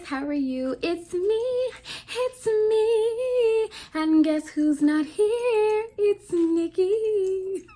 how are you? It's me, and guess who's not here? It's Nikki.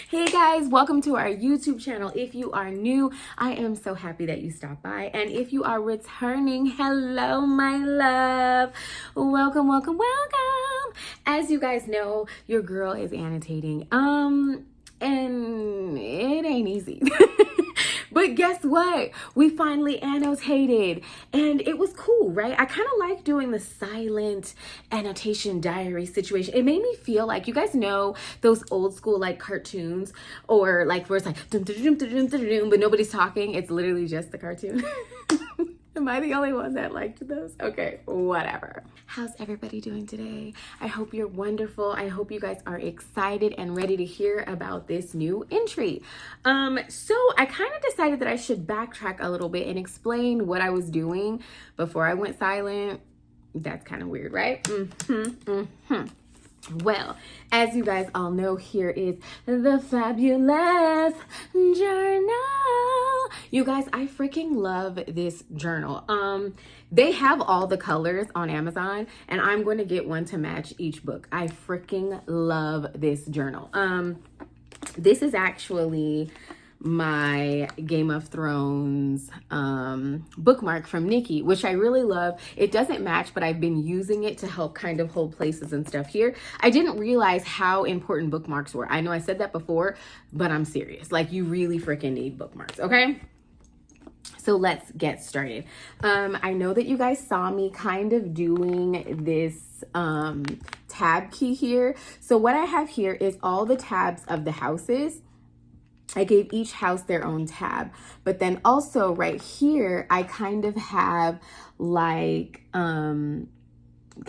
Hey guys, welcome to our YouTube channel. If you are new, I am so happy that you stopped by, and if you are returning, hello my love. Welcome. As you guys know, your girl is annotating, and it ain't easy. But guess what? We finally annotated and it was cool, right? I kind of like doing the silent annotation diary situation. It made me feel like, you guys know those old school like cartoons or like where it's like dum, dum, dum, dum, dum, dum, but nobody's talking. It's literally just the cartoon. Am I the only one that liked those? Okay, whatever. How's everybody doing today? I hope you're wonderful. I hope you guys are excited and ready to hear about this new entry. So I kind of decided that I should backtrack a little bit and explain what I was doing before I went silent. That's kind of weird, right? Well, as you guys all know, here is the fabulous journal. You guys, I freaking love this journal. They have all the colors on Amazon, and I'm going to get one to match each book. I freaking love this journal. This is actually my Game of Thrones bookmark from Nikki, which I really love. It doesn't match, but I've been using it to help kind of hold places and stuff here. I didn't realize how important bookmarks were. I know I said that before, but I'm serious. Like, you really freaking need bookmarks, okay? So let's get started. I know that you guys saw me kind of doing this tab key here. So what I have here is all the tabs of the houses. I gave each house their own tab, but then also right here, I kind of have like, can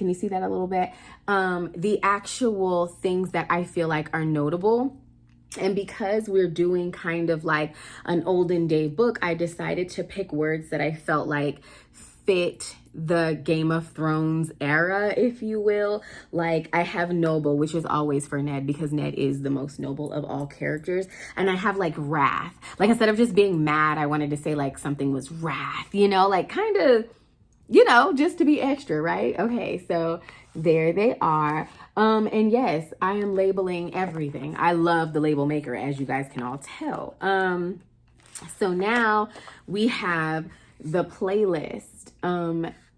you see that a little bit? The actual things that I feel like are notable. And because we're doing kind of like an olden day book, I decided to pick words that I felt like fit the Game of Thrones era, if you will. Like, I have noble, which is always for Ned, because Ned is the most noble of all characters. And I have like wrath. Like, instead of just being mad, I wanted to say like something was wrath, you know, like kind of, you know, just to be extra, right? Okay, so there they are. And yes, I am labeling everything. I love the label maker, as you guys can all tell. So now we have the playlist.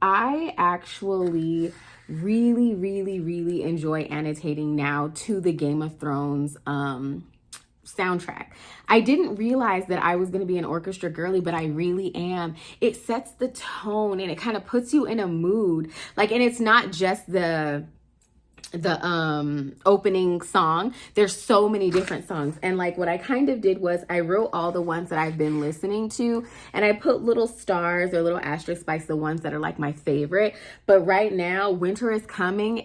I actually really enjoy annotating now to the Game of Thrones soundtrack. I didn't realize that I was going to be an orchestra girly, but I really am. It sets the tone and it kind of puts you in a mood. Like, and it's not just the opening song. There's so many different songs, and like what I kind of did was I wrote all the ones that I've been listening to, and I put little stars or little asterisks by the ones that are like my favorite. But right now, Winter is Coming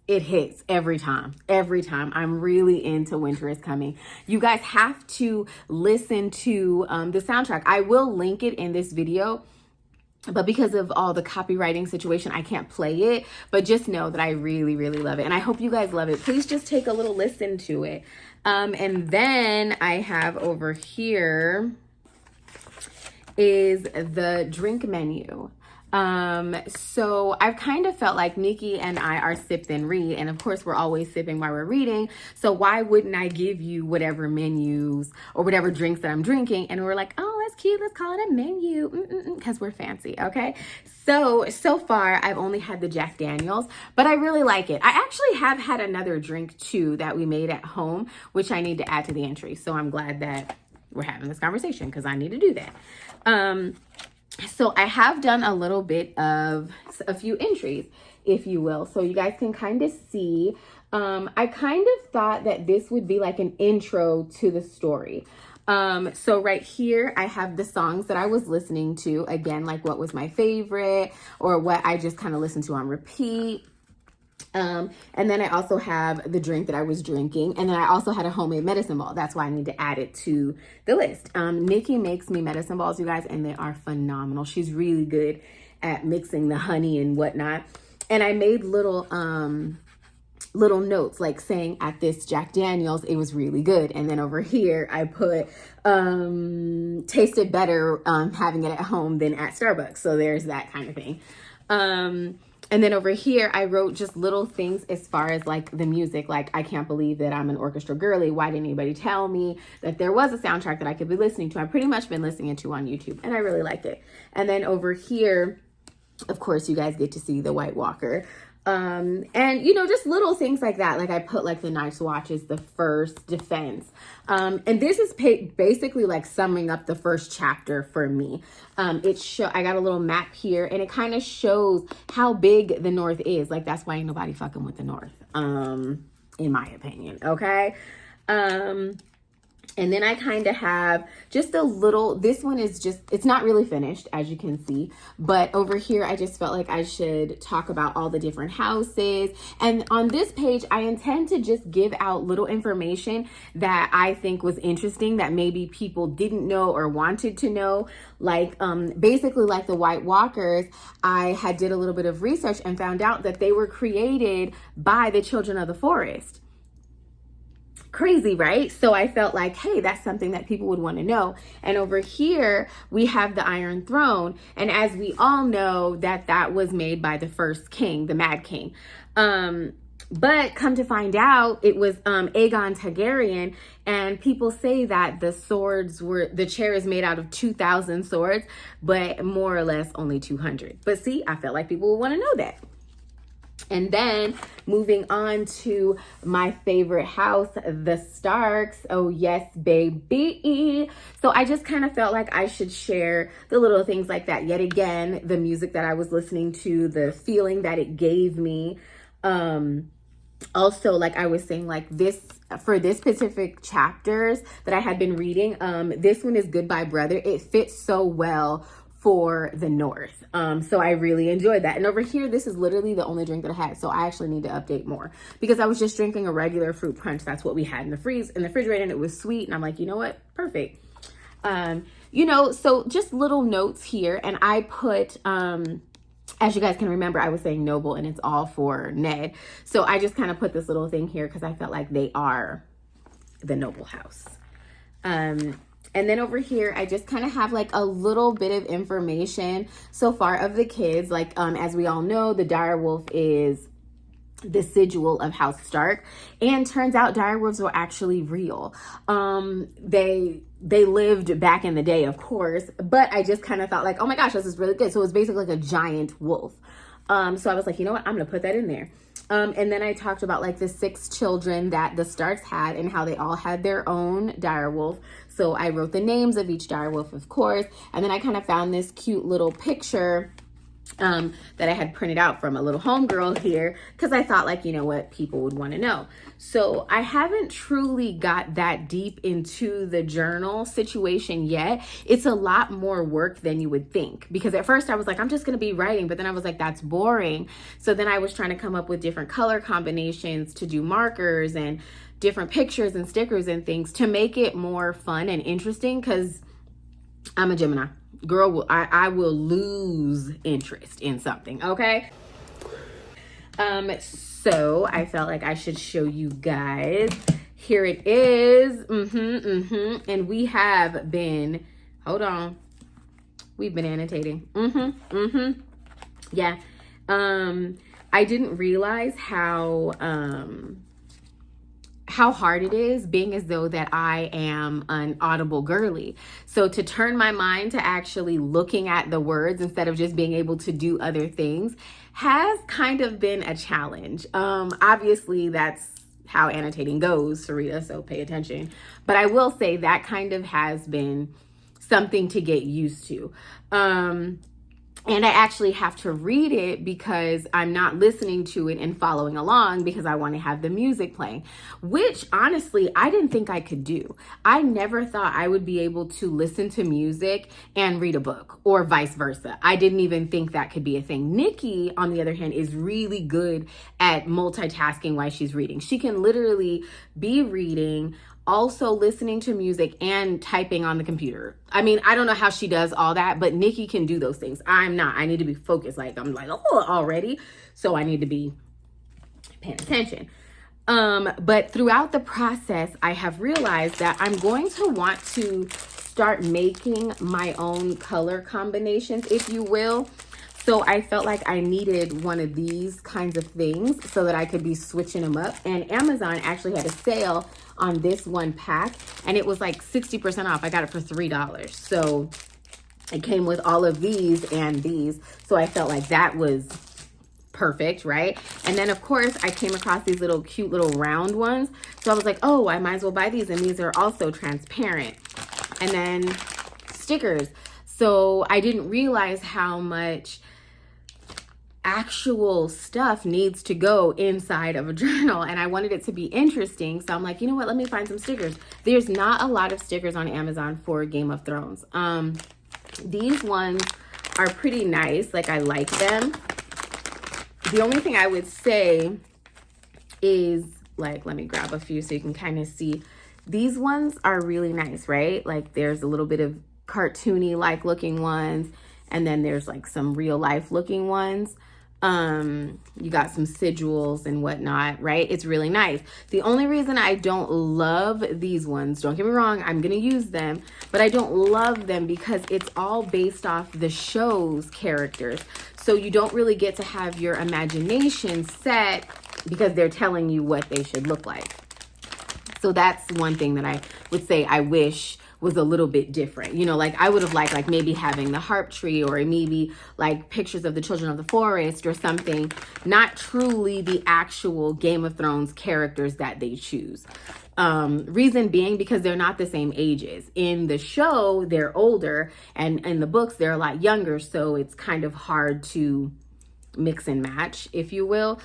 it hits every time. I'm really into Winter is Coming. You guys have to listen to the soundtrack. I will link it in this video, but because of all the copywriting situation, I can't play it. But just know that I really love it. And I hope you guys love it. Please just take a little listen to it. And then I have over here is the drink menu. So I've kind of felt like Nikki and I are sip then read. And of course, we're always sipping while we're reading. So why wouldn't I give you whatever menus or whatever drinks that I'm drinking? And we're like, oh, that's cute. Let's call it a menu, because we're fancy. Okay. So far I've only had the Jack Daniels, but I really like it. I actually have had another drink too that we made at home, which I need to add to the entry. So I'm glad that we're having this conversation, because I need to do that. So I have done a little bit of a few entries, if you will, so you guys can kind of see. I kind of thought that this would be like an intro to the story. So right here, I have the songs that I was listening to, again, like what was my favorite or what I just kind of listened to on repeat. And then I also have the drink that I was drinking. And then I also had a homemade medicine ball. That's why I need to add it to the list. Nikki makes me medicine balls, you guys, and they are phenomenal. She's really good at mixing the honey and whatnot. And I made little little notes like saying at this Jack Daniels it was really good, and then over here I put tasted better having it at home than at Starbucks. So there's that kind of thing. And then over here I wrote just little things as far as like the music, like I can't believe that I'm an orchestra girly. Why didn't anybody tell me that there was a soundtrack that I could be listening to? I've pretty much been listening to on YouTube, and I really liked it. And then over here, of course, you guys get to see the White Walker. And you know, just little things like that. Like I put like the Night's Watch is the first defense. And this is basically like summing up the first chapter for me. I got a little map here, and it kind of shows how big the North is. Like that's why ain't nobody fucking with the North, in my opinion. Okay. And then I kind of have just a little, this one is just, it's not really finished, as you can see. But over here, I just felt like I should talk about all the different houses. And on this page, I intend to just give out little information that I think was interesting that maybe people didn't know or wanted to know. Like, basically like the White Walkers, I had did a little bit of research and found out that they were created by the Children of the Forest. Crazy, right? So I felt like, hey, that's something that people would want to know. And over here, we have the Iron Throne. And as we all know, that was made by the first king, the Mad King. But come to find out, it was Aegon Targaryen. And people say that the chair is made out of 2,000 swords, but more or less only 200. But see, I felt like people would want to know that. And then moving on to my favorite house, the Starks. Oh, yes, baby. So I just kind of felt like I should share the little things like that. Yet again, the music that I was listening to, the feeling that it gave me. Also, like I was saying, like for this specific chapters that I had been reading, this one is Goodbye Brother. It fits so well for the North. So I really enjoyed that. And over here, this is literally the only drink that I had. So I actually need to update more because I was just drinking a regular fruit punch. That's what we had in the refrigerator, and it was sweet. And I'm like, you know what? Perfect. You know, so just little notes here. And I put, as you guys can remember, I was saying noble, and it's all for Ned. So I just kind of put this little thing here because I felt like they are the noble house. And then over here, I just kind of have like a little bit of information so far of the kids. Like, as we all know, the direwolf is the sigil of House Stark, and turns out direwolves were actually real. They lived back in the day, of course, but I just kind of thought like, oh my gosh, this is really good. So it was basically like a giant wolf. So I was like, you know what? I'm going to put that in there. And then I talked about like the 6 children that the Starks had and how they all had their own direwolf. So I wrote the names of each direwolf, of course. And then I kind of found this cute little picture that I had printed out from a little homegirl here because I thought like, you know what, people would want to know. So I haven't truly got that deep into the journal situation yet. It's a lot more work than you would think, because at first I was like, I'm just going to be writing, but then I was like, that's boring. So then I was trying to come up with different color combinations to do markers and different pictures and stickers and things to make it more fun and interesting, because I'm a Gemini. Girl, I will lose interest in something, okay? So I felt like I should show you guys. Here it is. And we have been, hold on. We've been annotating. Yeah. I didn't realize how hard it is being as though that I am an audible girly. So to turn my mind to actually looking at the words instead of just being able to do other things has kind of been a challenge. Obviously that's how annotating goes, Sarita, so pay attention. But I will say that kind of has been something to get used to. And I actually have to read it because I'm not listening to it and following along because I want to have the music playing, which honestly, I didn't think I could do. I never thought I would be able to listen to music and read a book or vice versa. I didn't even think that could be a thing. Nikki, on the other hand, is really good at multitasking while she's reading. She can literally be reading, also listening to music, and typing on the computer. I mean, I don't know how she does all that, but Nikki can do those things. I'm not. I need to be focused. Like, I'm like, oh, already. So I need to be paying attention. But throughout the process, I have realized that I'm going to want to start making my own color combinations, if you will. So I felt like I needed one of these kinds of things so that I could be switching them up. And Amazon actually had a sale on this one pack, and it was like 60% off. I got it for $3. So it came with all of these and these. So I felt like that was perfect, right? And then of course I came across these little cute little round ones. So I was like, oh, I might as well buy these. And these are also transparent. And then stickers. So I didn't realize how much actual stuff needs to go inside of a journal, and I wanted it to be interesting. So I'm like, you know what, let me find some stickers. There's not a lot of stickers on Amazon for Game of Thrones. These ones are pretty nice. Like, I like them. The only thing I would say is, like, let me grab a few so you can kind of see. These ones are really nice, right? Like, there's a little bit of cartoony like looking ones, and then there's like some real life looking ones. You got some sigils and whatnot, right? It's really nice. The only reason I don't love these ones, don't get me wrong, I'm gonna use them, but I don't love them because it's all based off the show's characters. So you don't really get to have your imagination set because they're telling you what they should look like. So that's one thing that I would say I wish was a little bit different. You know, like I would have liked like maybe having the harp tree, or maybe like pictures of the children of the forest or something, not truly the actual Game of Thrones characters that they choose. Reason being because they're not the same ages. In the show, they're older, and in the books, they're a lot younger. So it's kind of hard to mix and match, if you will.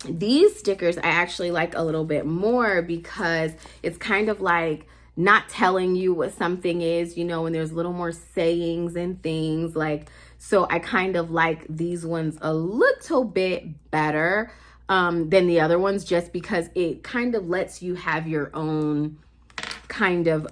These stickers I actually like a little bit more because it's kind of like not telling you what something is, you know, and there's a little more sayings and things like, so I kind of like these ones a little bit better than the other ones, just because it kind of lets you have your own kind of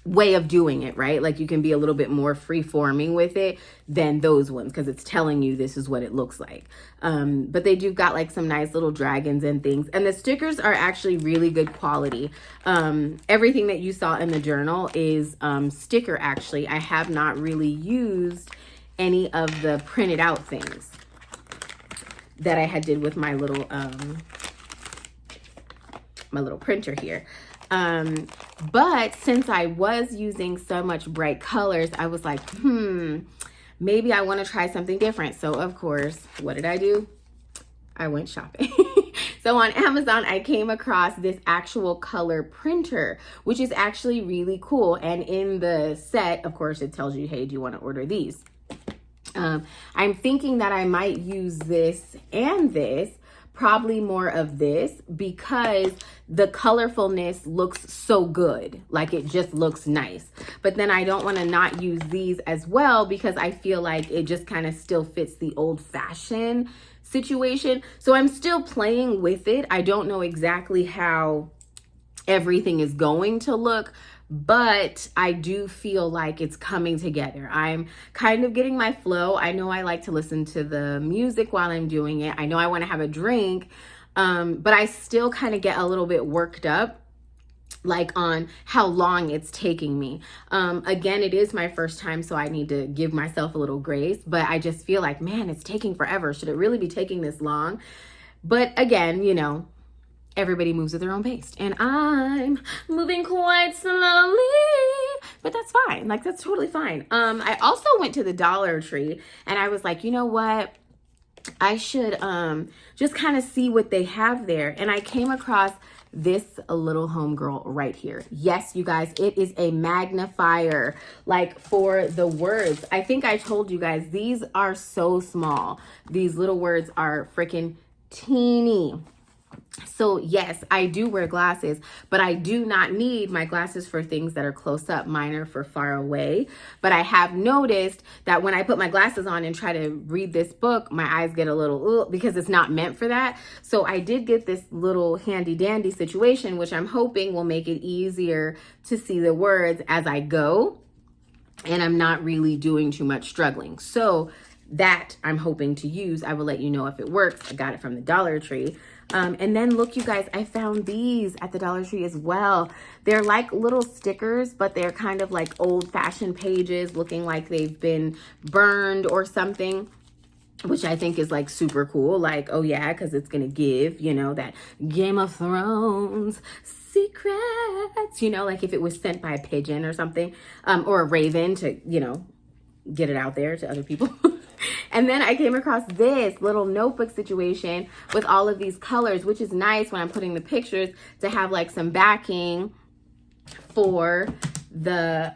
way of doing it, right? Like you can be a little bit more free-forming with it than those ones because it's telling you this is what it looks like. But they do got like some nice little dragons and things, and the stickers are actually really good quality. Everything that you saw in the journal is sticker. Actually, I have not really used any of the printed out things that I had did with my little printer here. But since I was using so much bright colors, I was like, maybe I want to try something different. So of course, what did I do? I went shopping. So on Amazon, I came across this actual color printer, which is actually really cool. And in the set, of course, it tells you, hey, do you want to order these? I'm thinking that I might use this and this, probably more of this, because the colorfulness looks so good. Like it just looks nice. But then I don't want to not use these as well because I feel like it just kind of still fits the old-fashioned situation. So I'm still playing with it. I don't know exactly how everything is going to look, but I do feel like it's coming together. I'm kind of getting my flow. I know I like to listen to the music while I'm doing it. I know I want to have a drink, but I still kind of get a little bit worked up like on how long it's taking me. Again, it is my first time, so I need to give myself a little grace, but I just feel like, man, it's taking forever. Should it really be taking this long? But again, you know, everybody moves at their own pace, and I'm moving quite slowly, but that's fine. Like, that's totally fine. I also went to the Dollar Tree, and I was like, you know what? I should just kind of see what they have there. And I came across this little homegirl right here. Yes, you guys, it is a magnifier, like for the words. I think I told you guys, these are so small. These little words are freaking teeny. So yes, I do wear glasses, but I do not need my glasses for things that are close up. Mine are for far away. But I have noticed that when I put my glasses on and try to read this book, my eyes get a little, because it's not meant for that. So I did get this little handy dandy situation, which I'm hoping will make it easier to see the words as I go. And I'm not really doing too much struggling. So that I'm hoping to use. I will let you know if it works. I got it from the Dollar Tree. And then look, you guys, I found these at the Dollar Tree as well. They're like little stickers, but they're kind of like old-fashioned pages looking like they've been burned or something, which I think is like super cool. Like, oh yeah, because it's gonna give, you know, that Game of Thrones secrets, you know, like if it was sent by a pigeon or something, or a raven to, you know, get it out there to other people. And then I came across this little notebook situation with all of these colors, which is nice when I'm putting the pictures to have like some backing for the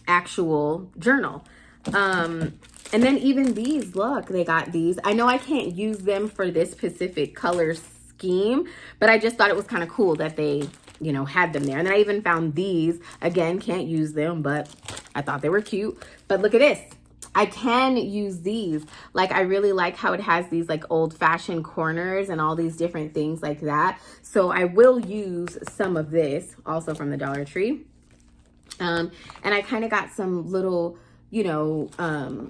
actual journal. And then even these, look, they got these. I know I can't use them for this specific color scheme, but I just thought it was kind of cool that they, you know, had them there. And then I even found these. Again, can't use them, but I thought they were cute. But look at this. I can use these. Like, I really like how it has these like old-fashioned corners and all these different things like that. So I will use some of this also from the Dollar Tree. And I kind of got some little, you know,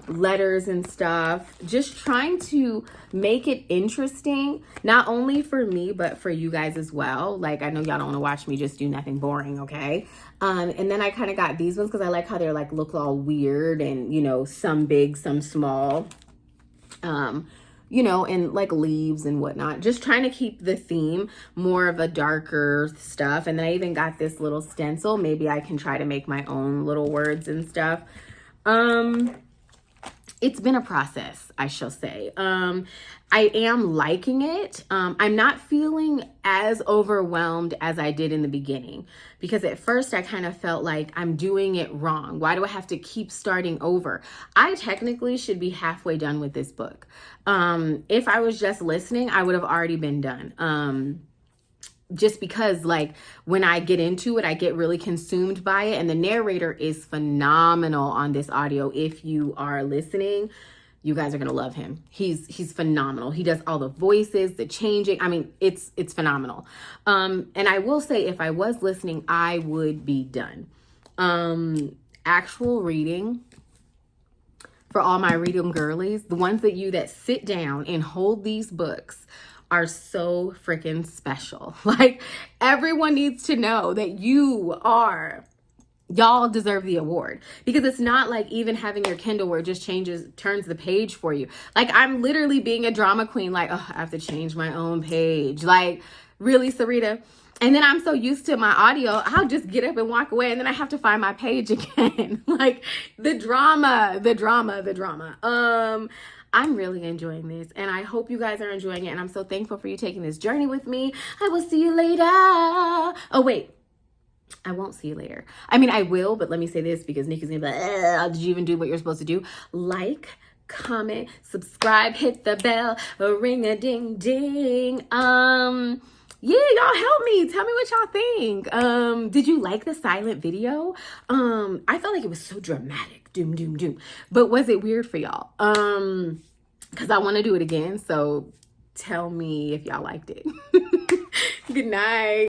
letters and stuff, just trying to make it interesting, not only for me, but for you guys as well. Like, I know y'all don't want to watch me just do nothing boring, okay? And then I kind of got these ones because I like how they're like, look all weird and, you know, some big, some small, you know, and like leaves and whatnot, just trying to keep the theme more of a darker stuff. And then I even got this little stencil. Maybe I can try to make my own little words and stuff. It's been a process, I shall say. I am liking it. I'm not feeling as overwhelmed as I did in the beginning, because at first I kind of felt like I'm doing it wrong. Why do I have to keep starting over? I technically should be halfway done with this book. If I was just listening, I would have already been done. Just because like when I get into it, I get really consumed by it. And the narrator is phenomenal on this audio. If you are listening, you guys are going to love him. He's phenomenal. He does all the voices, the changing. I mean, it's phenomenal. And I will say, if I was listening, I would be done. Actual reading, for all my read 'em girlies, the ones that sit down and hold these books are so freaking special. Like, everyone needs to know that y'all deserve the award, because it's not like even having your Kindle where it just turns the page for you. Like, I'm literally being a drama queen. Like, oh, I have to change my own page. Like, really, Sarita? And then I'm so used to my audio, I'll just get up and walk away, and then I have to find my page again. Like, the drama. I'm really enjoying this, and I hope you guys are enjoying it, and I'm so thankful for you taking this journey with me. I will see you later. Oh, wait. I won't see you later. I mean, I will, but let me say this, because Nikki's gonna be like, did you even do what you're supposed to do? Like, comment, subscribe, hit the bell, ring-a-ding-ding. Yeah, y'all help me. Tell me what y'all think. Did you like the silent video? I felt like it was so dramatic. Doom, doom, doom. But was it weird for y'all? Because I want to do it again. So tell me if y'all liked it. Good night.